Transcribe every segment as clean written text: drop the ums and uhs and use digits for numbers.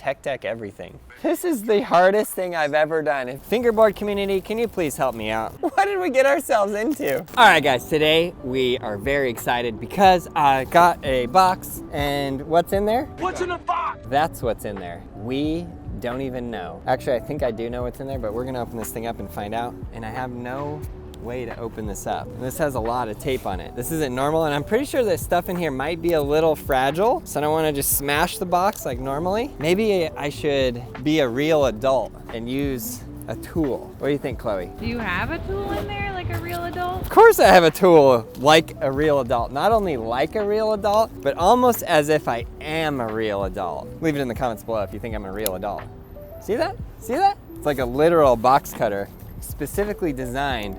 tech deck everything. This is the hardest thing I've ever done. Fingerboard community, can you please help me out? What did we get ourselves into? All right guys, today we are very excited because I got a box, and what's in there? What's in the box? That's what's in there. We don't even know. Actually, I think I do know what's in there, but we're gonna open this thing up and find out. And I have no way to open this up. And this has a lot of tape on it. This isn't normal, and I'm pretty sure that stuff in here might be a little fragile, so I don't wanna just smash the box like normally. Maybe I should be a real adult and use a tool. What do you think, Chloe? Do you have a tool in there like a real adult? Of course I have a tool like a real adult. Not only like a real adult, but almost as if I am a real adult. Leave it in the comments below if you think I'm a real adult. See that? See that? It's like a literal box cutter, specifically designed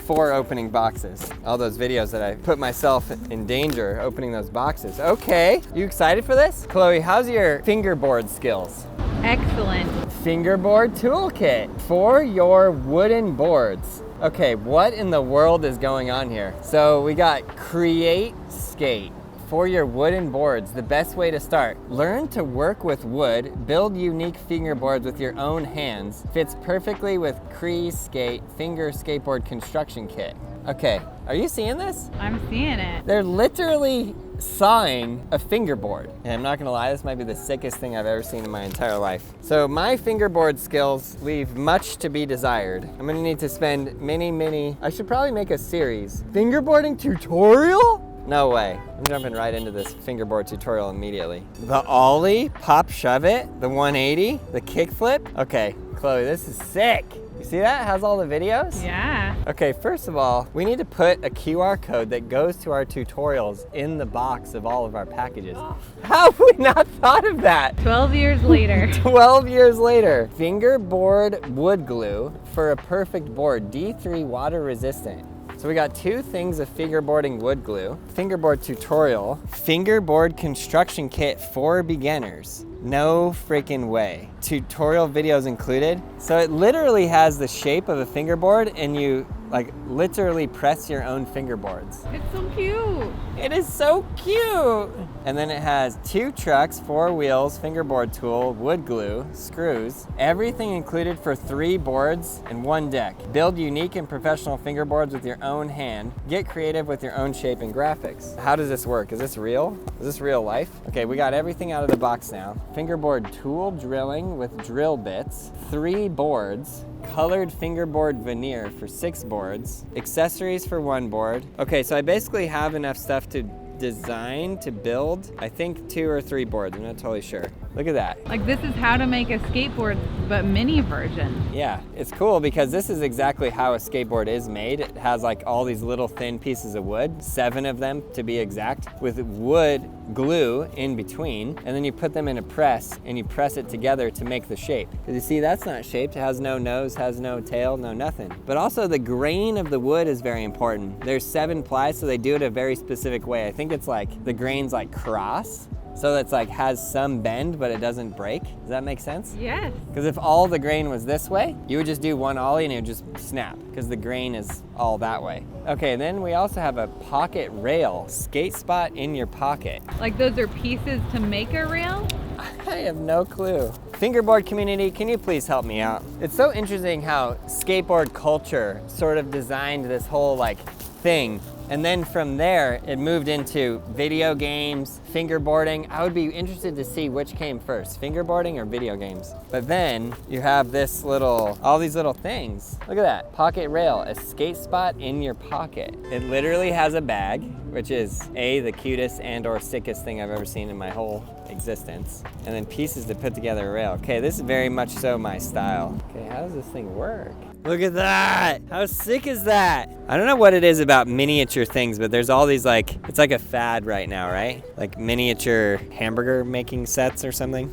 for opening boxes. All those videos that I put myself in danger opening those boxes. Okay, you excited for this? Chloe, how's your fingerboard skills? Excellent. Fingerboard toolkit for your wooden boards. Okay, what in the world is going on here? So we got Create Skate. For your wooden boards, the best way to start. Learn to work with wood, build unique fingerboards with your own hands. Fits perfectly with Cree Skate Finger Skateboard Construction Kit. Okay, are you seeing this? I'm seeing it. They're literally sawing a fingerboard. And I'm not gonna lie, this might be the sickest thing I've ever seen in my entire life. So my fingerboard skills leave much to be desired. I'm gonna need to spend many, I should probably make a series. Fingerboarding tutorial? No way. I'm jumping right into this fingerboard tutorial immediately. The ollie, pop shove it, the 180, the kickflip. Okay, Chloe, this is sick. You see that? It has all the videos? Yeah. Okay, first of all, we need to put a QR code that goes to our tutorials in the box of all of our packages. How have we not thought of that? 12 years later. 12 years later. Fingerboard wood glue for a perfect board, D3 water resistant. So we got two things of fingerboarding wood glue, fingerboard tutorial, fingerboard construction kit for beginners. No freaking way. Tutorial videos included. So it literally has the shape of a fingerboard, and you like literally press your own fingerboards. It's so cute. It is so cute. And then it has 2 trucks, 4 wheels, fingerboard tool, wood glue, screws, everything included for 3 boards and 1 deck. Build unique and professional fingerboards with your own hand. Get creative with your own shape and graphics. How does this work? Is this real? Is this real life? Okay, we got everything out of the box now. Fingerboard tool drilling with drill bits, 3 boards, colored fingerboard veneer for 6 boards, accessories for 1 board. Okay, so I basically have enough stuff to design to build, I think 2 or 3 boards, I'm not totally sure. Look at that. Like this is how to make a skateboard, but mini version. Yeah, it's cool because this is exactly how a skateboard is made. It has like all these little thin pieces of wood, 7 of them to be exact, with wood glue in between, and then you put them in a press and you press it together to make the shape. Because you see, that's not shaped. It has no nose, has no tail, no nothing. But also the grain of the wood is very important. There's 7 plies, so they do it a very specific way. I think it's like the grain's like cross. So it's like has some bend, but it doesn't break. Does that make sense? Yes. Because if all the grain was this way, you would just do 1 ollie and it would just snap because the grain is all that way. Okay, then we also have a pocket rail, skate spot in your pocket. Like those are pieces to make a rail? I have no clue. Fingerboard community, can you please help me out? It's so interesting how skateboard culture sort of designed this whole like thing. And then from there, it moved into video games, fingerboarding. I would be interested to see which came first, fingerboarding or video games. But then you have this all these little things. Look at that, pocket rail, a skate spot in your pocket. It literally has a bag, which is the cutest and or sickest thing I've ever seen in my whole existence. And then pieces to put together a rail. Okay, this is very much so my style. Okay, how does this thing work? Look at that! How sick is that? I don't know what it is about miniature things, but there's all these like, it's like a fad right now, right? Like miniature hamburger making sets or something.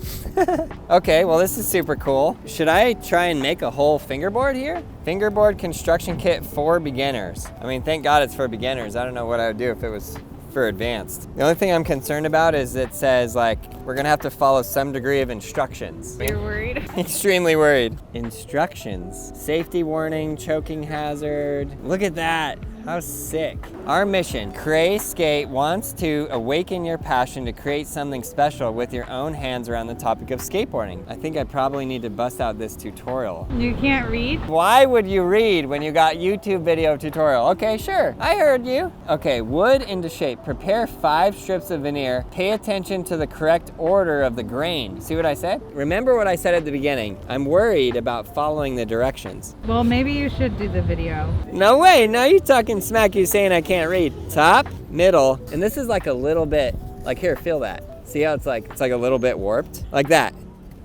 Okay, well this is super cool. Should I try and make a whole fingerboard here? Fingerboard construction kit for beginners. I mean, thank God it's for beginners. I don't know what I would do if it was for advanced. The only thing I'm concerned about is it says like we're gonna have to follow some degree of instructions. You're worried? Extremely worried. Instructions. Safety warning, choking hazard. Look at that. How sick. Our mission, Cray Skate wants to awaken your passion to create something special with your own hands around the topic of skateboarding. I think I probably need to bust out this tutorial. You can't read? Why would you read when you got YouTube video tutorial? Okay, sure, I heard you. Okay, wood into shape. Prepare 5 strips of veneer. Pay attention to the correct order of the grain. See what I said? Remember what I said at the beginning. I'm worried about following the directions. Well, maybe you should do the video. No way, now you're talking smack, you saying I can't read. Top, middle, and this is like a little bit, like here, feel that. See how it's like a little bit warped? Like that,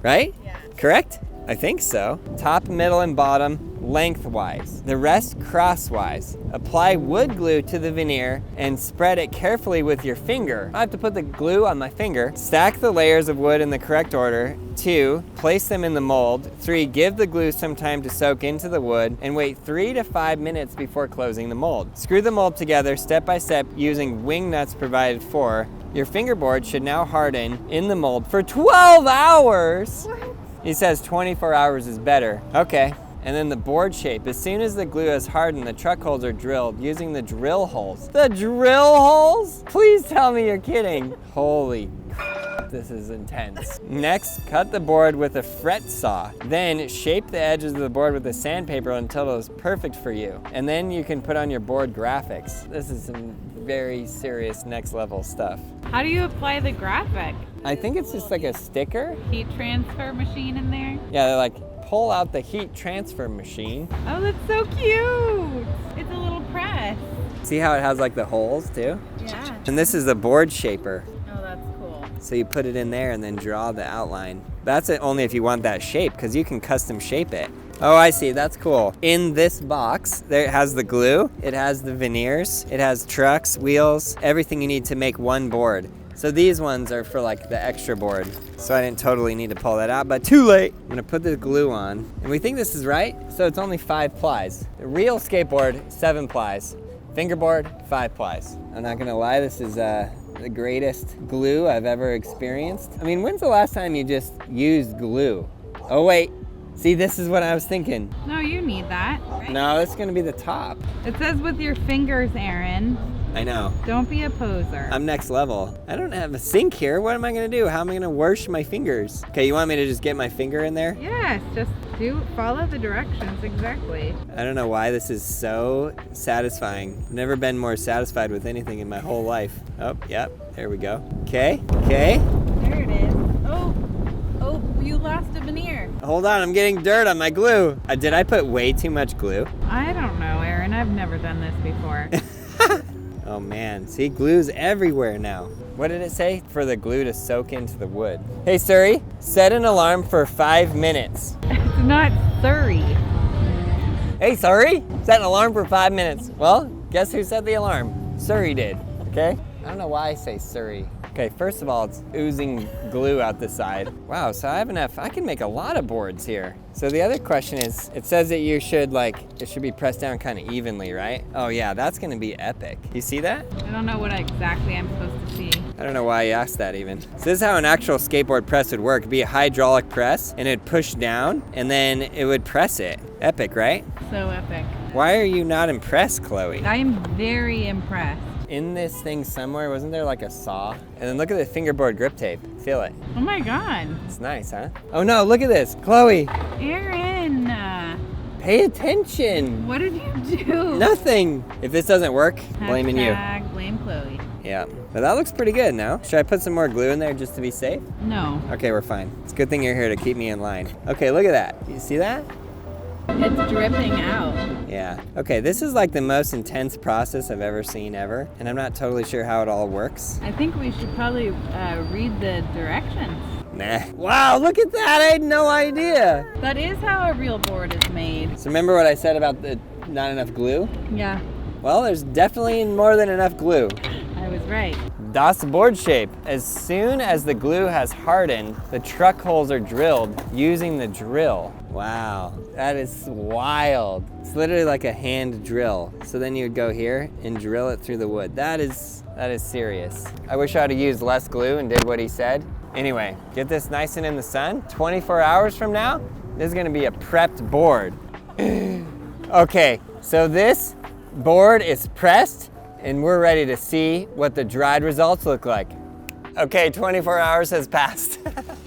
right? Yeah. Correct? I think so. Top, middle, and bottom lengthwise. The rest crosswise. Apply wood glue to the veneer and spread it carefully with your finger. I have to put the glue on my finger. Stack the layers of wood in the correct order. 2, place them in the mold. 3, give the glue some time to soak into the wood and wait 3 to 5 minutes before closing the mold. Screw the mold together step by step using wing nuts provided for. Your fingerboard should now harden in the mold for 12 hours. What? He says 24 hours is better. Okay. And then the board shape. As soon as the glue has hardened, the truck holes are drilled using the drill holes. The drill holes? Please tell me you're kidding. Holy crap, this is intense. Next, cut the board with a fret saw. Then shape the edges of the board with a sandpaper until it is perfect for you. And then you can put on your board graphics. This is some very serious next level stuff. How do you apply the graphic? I think it's just like a sticker. Heat transfer machine in there? Yeah, they're like, pull out the heat transfer machine. Oh, that's so cute. It's a little press. See how it has like the holes too? Yeah. And this is the board shaper. Oh, that's cool. So you put it in there and then draw the outline. That's it only if you want that shape, because you can custom shape it. Oh, I see, that's cool. In this box, there it has the glue, it has the veneers, it has trucks, wheels, everything you need to make one board. So these ones are for like the extra board. So I didn't totally need to pull that out, but too late. I'm gonna put the glue on. And we think this is right, so it's only 5 plies. The real skateboard, 7 plies. Fingerboard, 5 plies. I'm not gonna lie, this is the greatest glue I've ever experienced. I mean, when's the last time you just used glue? Oh wait, see, this is what I was thinking. No, you need that. Right? No, it's gonna be the top. It says with your fingers, Aaron. I know. Don't be a poser. I'm next level. I don't have a sink here. What am I gonna do? How am I gonna wash my fingers? Okay, you want me to just get my finger in there? Yes, just follow the directions exactly. I don't know why this is so satisfying. I've never been more satisfied with anything in my whole life. Oh, yep, there we go. Okay. There it is. Oh, you lost a veneer. Hold on, I'm getting dirt on my glue. Did I put way too much glue? I don't know, Aaron. I've never done this before. Oh man, see, glue's everywhere now. What did it say? For the glue to soak into the wood. Hey Suri, set an alarm for 5 minutes. It's not Surrey. Hey Suri, set an alarm for 5 minutes. Well, guess who set the alarm? Suri did, okay? I don't know why I say Suri. Okay, first of all, it's oozing glue out the side. Wow, so I have enough, I can make a lot of boards here. So the other question is, it says that you should it should be pressed down kind of evenly, right? Oh yeah, that's gonna be epic. You see that? I don't know what exactly I'm supposed to see. I don't know why you asked that even. So this is how an actual skateboard press would work. It'd be a hydraulic press, and it'd push down, and then it would press it. Epic, right? So epic. Why are you not impressed, Chloe? I'm very impressed. In this thing somewhere, wasn't there like a saw? And then look at the fingerboard grip tape. Feel it. Oh my God. It's nice, huh? Oh no, look at this. Chloe, Aaron. pay attention. What did you do? Nothing. If this doesn't work, blaming you. Blame Chloe. Yeah, but that looks pretty good now. Should I put some more glue in there just to be safe? No. Okay, we're fine. It's a good thing you're here to keep me in line. Okay, look at that. You see that? It's dripping out. Yeah. Okay, this is like the most intense process I've ever seen ever, and I'm not totally sure how it all works. I think we should probably read the directions. Nah. Wow, look at that! I had no idea! That is how a real board is made. So remember what I said about the not enough glue? Yeah, Well, there's definitely more than enough glue. I was right. Das board shape. As soon as the glue has hardened, the truck holes are drilled using the drill. Wow, that is wild. It's literally like a hand drill. So then you would go here and drill it through the wood. That is serious. I wish I would have used less glue and did what he said. Anyway, get this nice and in the sun. 24 hours from now, this is gonna be a prepped board. Okay, so this board is pressed and we're ready to see what the dried results look like. Okay, 24 hours has passed.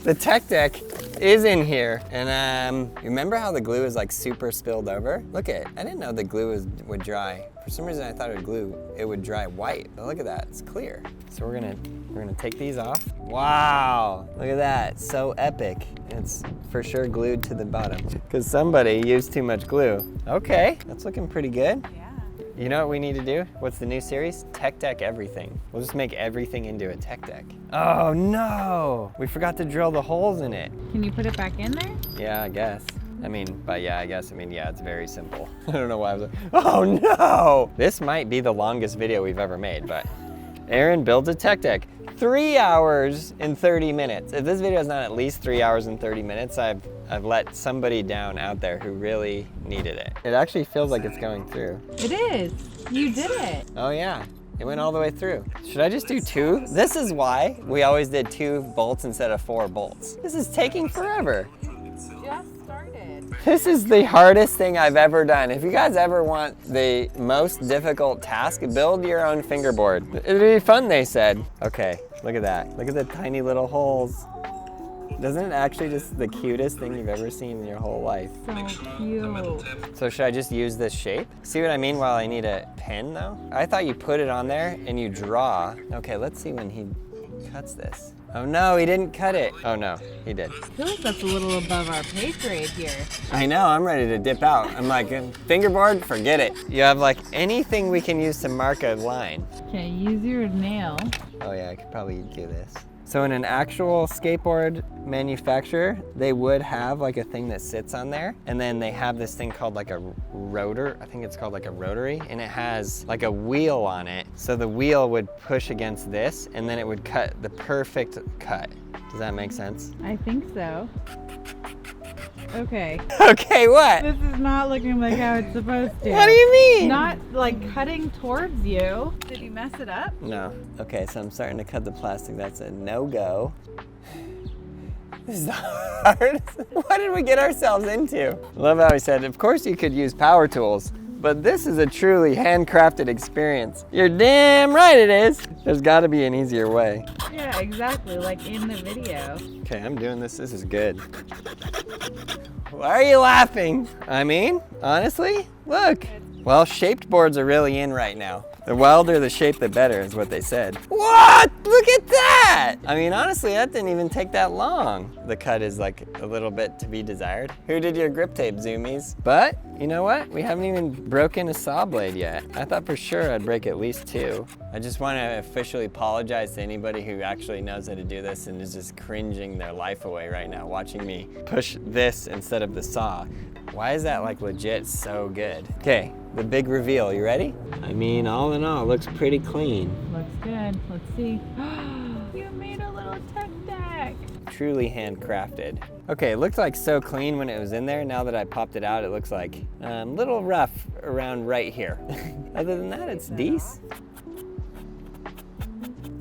The tech deck is in here. And remember how the glue is like super spilled over? Look at it, I didn't know the glue would dry. For some reason I thought it would dry white, but look at that, it's clear. So we're gonna take these off. Wow, look at that, so epic. It's for sure glued to the bottom because somebody used too much glue. Okay, that's looking pretty good. Yeah. You know what we need to do? What's the new series? Tech deck everything. We'll just make everything into a tech deck. Oh no, we forgot to drill the holes in it. Can you put it back in there? Yeah, I guess. I mean, yeah, it's very simple. I don't know why I was like, oh no! This might be the longest video we've ever made, but Aaron builds a tech deck. 3 hours and 30 minutes. If this video is not at least 3 hours and 30 minutes, I've let somebody down out there who really needed it. It actually feels like it's going through. It is. You did it. Oh yeah, it went all the way through. Should I just do 2? This is why we always did 2 bolts instead of 4 bolts. This is taking forever. Just started. This is the hardest thing I've ever done. If you guys ever want the most difficult task, build your own fingerboard. It'd be fun, they said. Okay, look at that. Look at the tiny little holes. Isn't it actually just the cutest thing you've ever seen in your whole life? So cute. So should I just use this shape? See what I mean while I need a pen though? I thought you put it on there and you draw. Okay, let's see when he cuts this. Oh no, he didn't cut it. Oh no, he did. I feel like that's a little above our pay grade here. I know, I'm ready to dip out. I'm like, fingerboard, forget it. You have like anything we can use to mark a line. Okay, use your nail. Oh yeah, I could probably do this. So in an actual skateboard manufacturer, they would have like a thing that sits on there, and then they have this thing called like a rotor. I think it's called like a rotary, and it has like a wheel on it. So the wheel would push against this, and then it would cut the perfect cut. Does that make sense? I think so. Okay. Okay, what? This is not looking like how it's supposed to. What do you mean? Not like cutting towards you. Did you mess it up? No. Okay, so I'm starting to cut the plastic. That's a no-go. This is the hardest. What did we get ourselves into? Love how he said, of course you could use power tools, but this is a truly handcrafted experience. You're damn right it is. There's gotta be an easier way. Yeah, exactly, like in the video. Okay, I'm doing this. This is good. Why are you laughing? I mean, honestly, look. Well, shaped boards are really in right now. The wilder the shape, the better is what they said. What? Look at that! I mean, honestly, that didn't even take that long. The cut is like a little bit to be desired. Who did your grip tape, zoomies? But, you know what? We haven't even broken a saw blade yet. I thought for sure I'd break at least 2. I just want to officially apologize to anybody who actually knows how to do this and is just cringing their life away right now watching me push this instead of the saw. Why is that like legit so good? Okay, the big reveal, you ready? I mean, all in all, it looks pretty clean. Looks good. Let's see. You made a little tech deck. Truly handcrafted. Okay, it looked like so clean when it was in there. Now that I popped it out, it looks like a little rough around right here. Other than that, it's decent.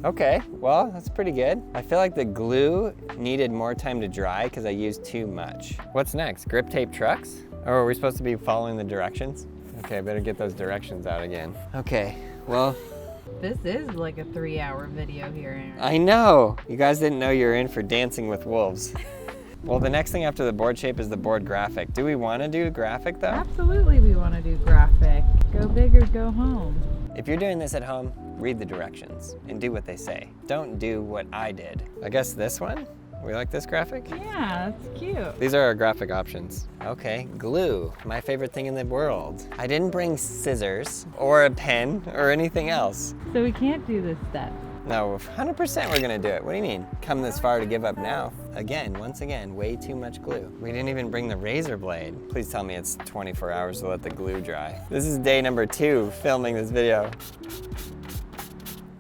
Okay, well, that's pretty good. I feel like the glue needed more time to dry because I used too much. What's next? Grip tape trucks? Or are we supposed to be following the directions? Okay, I better get those directions out again. Okay, well. This is like a 3-hour video here, Aaron. I know. You guys didn't know you were in for Dancing with Wolves. Well, the next thing after the board shape is the board graphic. Do we want to do graphic though? Absolutely we want to do graphic. Go big or go home. If you're doing this at home, read the directions and do what they say. Don't do what I did. I guess this one? We like this graphic? Yeah, that's cute. These are our graphic options. Okay, glue, my favorite thing in the world. I didn't bring scissors or a pen or anything else. So we can't do this step. No, 100% we're gonna do it. What do you mean? Come this far to give up now? Again, once again, way too much glue. We didn't even bring the razor blade. Please tell me it's 24 hours to let the glue dry. This is day number 2 filming this video.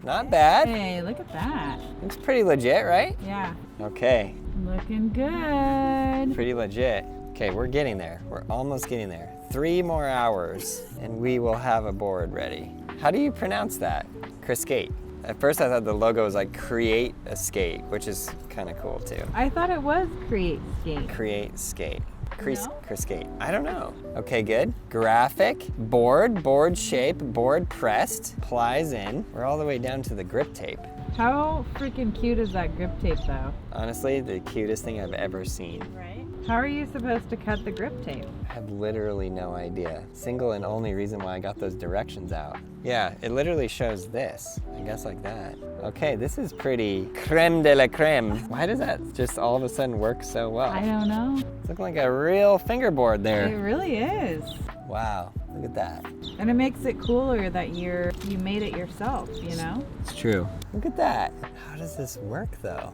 Not bad. Hey, look at that. Looks pretty legit, right? Yeah. Okay. Looking good. Pretty legit. Okay, we're getting there. We're almost getting there. 3 more hours and we will have a board ready. How do you pronounce that? Cascade. At first I thought the logo was like create a skate, which is kind of cool too. I thought it was create skate. Create skate. No? Skate. I don't know. Okay, good. Graphic, board shape, board pressed, plies in. We're all the way down to the grip tape. How freaking cute is that grip tape though? Honestly, the cutest thing I've ever seen. Right? How are you supposed to cut the grip tape? I have literally no idea. Single and only reason why I got those directions out. Yeah, it literally shows this. I guess like that. Okay, this is pretty creme de la creme. Why does that just all of a sudden work so well? I don't know. It's looking like a real fingerboard there. It really is. Wow, look at that. And it makes it cooler that you made it yourself, you know? It's true. Look at that. How does this work though?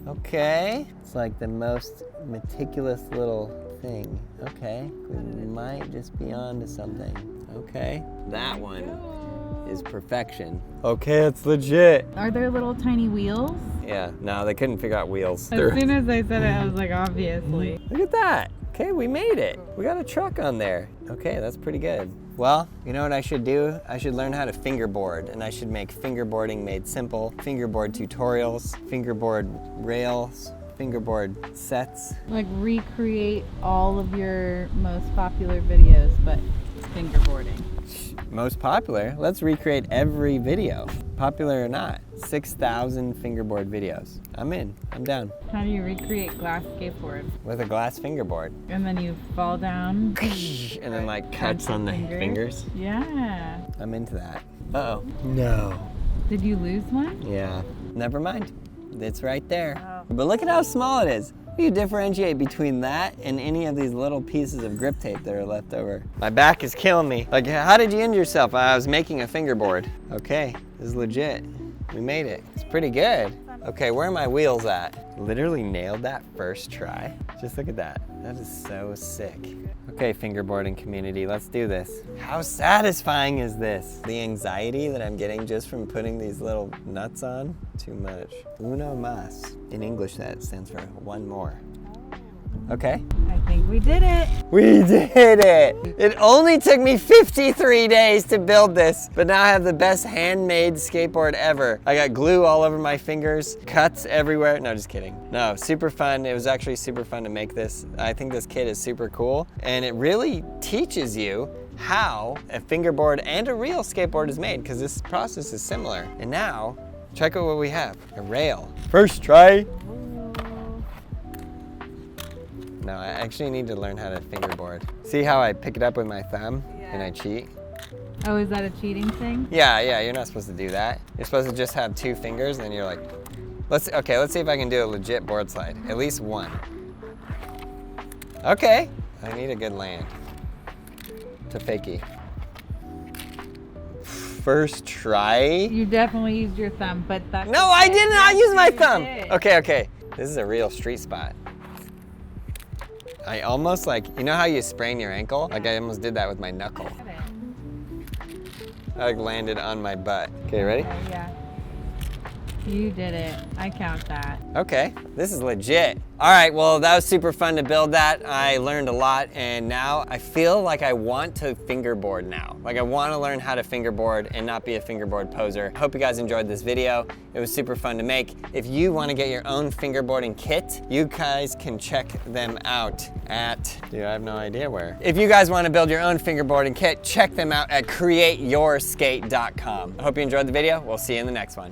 Okay, it's like the most meticulous little thing. Okay, we might just be onto something. Okay, that one is perfection. Okay, it's legit. Are there little tiny wheels? Yeah, no, they couldn't figure out wheels. As soon as I said it, I was like, obviously. Look at that. Okay, we made it. We got a truck on there. Okay, that's pretty good. Well, you know what I should do? I should learn how to fingerboard, and I should make fingerboarding made simple, fingerboard tutorials, fingerboard rails, fingerboard sets. Like recreate all of your most popular videos, but fingerboarding. Most popular? Let's recreate every video, popular or not. 6,000 fingerboard videos. I'm in, I'm down. How do you recreate glass skateboard? With a glass fingerboard. And then you fall down. And then like cuts on the fingers. Yeah. I'm into that. Uh-oh. No. Did you lose one? Yeah. Never mind. It's right there. Oh. But look at how small it is. You differentiate between that and any of these little pieces of grip tape that are left over. My back is killing me. Like, how did you injure yourself? I was making a fingerboard. Okay, this is legit. We made it. It's pretty good. Okay, where are my wheels at? Literally nailed that first try. Just look at that. That is so sick. Okay, fingerboarding community, let's do this. How satisfying is this? The anxiety that I'm getting just from putting these little nuts on, too much. Uno más. In English, that stands for one more. Okay. I think we did it. We did it! It only took me 53 days to build this, but now I have the best handmade skateboard ever. I got glue all over my fingers, cuts everywhere. No, just kidding. No, super fun. It was actually super fun to make this. I think this kit is super cool, and it really teaches you how a fingerboard and a real skateboard is made, because this process is similar. And now, check out what we have, a rail. First try. No, I actually need to learn how to fingerboard. See how I pick it up with my thumb and I cheat? Oh, is that a cheating thing? Yeah, you're not supposed to do that. You're supposed to just have two fingers and then you're like, let's see if I can do a legit board slide. At least one. Okay, I need a good land to fakie. First try. You definitely used your thumb, but that's No, I did not use my thumb. did. Okay. This is a real street spot. I almost you know how you sprain your ankle? Like I almost did that with my knuckle. I landed on my butt. Okay, ready? Yeah. You did it. I count that. Okay, this is legit. All right, well, that was super fun to build that. I learned a lot, and now I feel like I want to fingerboard now. Like I want to learn how to fingerboard and not be a fingerboard poser. Hope you guys enjoyed this video. It was super fun to make. If you want to get your own fingerboarding kit, you guys can check them out at, dude, I have no idea where. If you guys want to build your own fingerboarding kit, check them out at createyourskate.com. I hope you enjoyed the video. We'll see you in the next one.